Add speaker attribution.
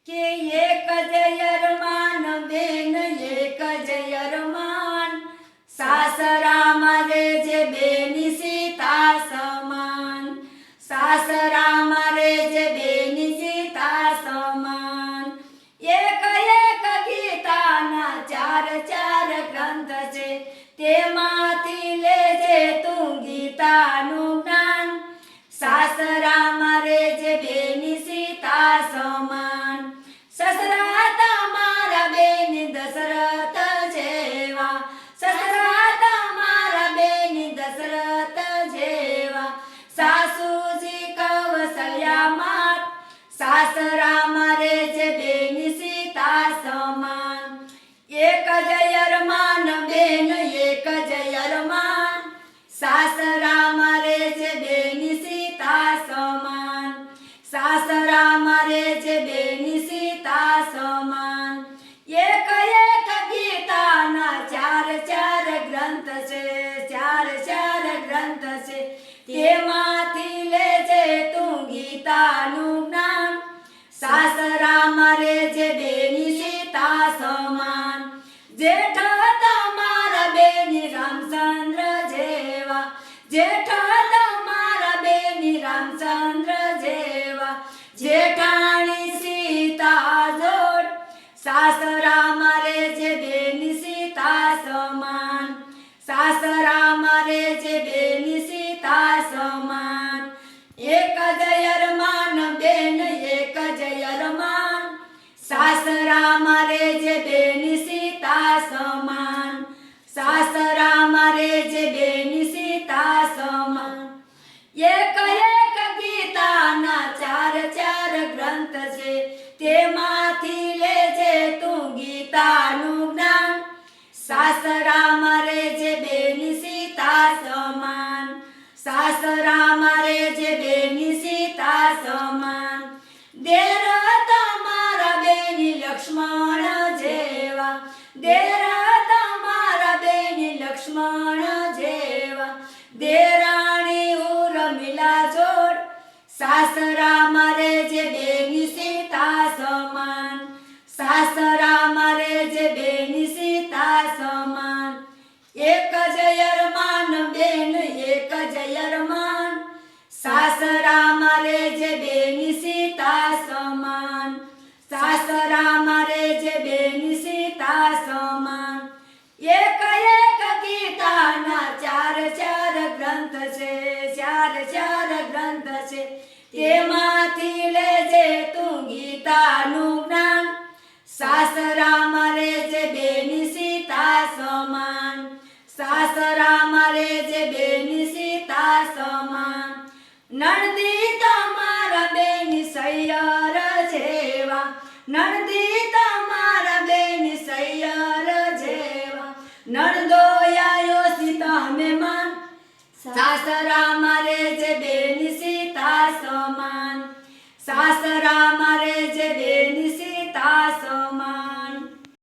Speaker 1: કે એક જ અરમાન બેન એક જ અરમાન, સાસરામાં રહેજે બેની સીતા સમાન, સાસરામાં રહેજે બેની સીતા સમાન. એક એક ગીતાના ચાર ચાર ગ્રંથ છે, તેમાંથી લેજે તું ગીતાનું જ્ઞાન, સાસરામાં રહેજે બેની સીતા સમાન. સસરા તમારા બેની દશરથ જેવા, સસરા તમારા બેની દશરથ જેવા, સાસુજી કૌશલ્યા માત, સાસરામાં રહેજે બેની સીતા સમાન. એક જ અરમાન બેન એક જ અરમાન, સાસરામાં રહેજે બેની સીતા સમાન, સાસરામાં રહેજે બેની સીતા સમાન. એક એક ગીતાના ચાર ચાર ગ્રંથ છે, ચાર ચાર ગ્રંથ છે, તેમાંથી લેજે તું ગીતાનું જ્ઞાન, સાસરામાં રહેજે બેની સીતા સમાન. જેઠ તમારા બેની રામચંદ્ર જેવા, જેઠ તમારા બેની રામચંદ્ર જેવા, જેઠાણી સીતા જોડ, સાસરામાં રહેજે બેની સીતા સમાન, સાસરામાં રહેજે બેની સીતા સમાન. એક જ અરમાન બેન એક જ અરમાન, સાસરામાં રહેજે બેની સીતા સમાન, સાસરામાં રહેજે બેની સીતા સમાન. એક એક ગીતાના ચાર ચાર ગ્રંથ છે, તેમાંથી લેજે તું ગીતાનું જ્ઞાન, સાસરામાં રહેજે બેની સીતા સમાન, સાસરામાં રહેજે બેની સીતા સમાન. દેર તમારા બેની લક્ષ્મણ જેવા, દેર તમારા બેની લક્ષ્મણ જેવા, દેરાણી ઉર્મિલા જોડ, સાસરામાં રહેજે બેની સીતા સમાન, સાસરામાં રહેજે બેની સીતા સમાન. એક જ અરમાન બેન એક જ અરમાન, સાસરામાં રહેજે બેની સીતા સમાન, સાસરામાં રહેજે બેની સીતા સમાન. એક એક ગીતાના ચાર ચાર ગ્રંથ છે, ચાર ચાર ગ્રંથ છે, તેમાંથી લેજે તું ગીતાનું જ્ઞાન, સાસરામાં રહેજે બેની સીતા સમાન, સાસરામાં રહેજે બેની સીતા સમાન. નણદી તમારા બેની સૈયર જેવા, નણદી તમારા બેની સૈયર જેવા, નણદોયાયો સીતા મહેમાન, સાસરામાં રહેજે બેની સીતા સમાન, સાસરા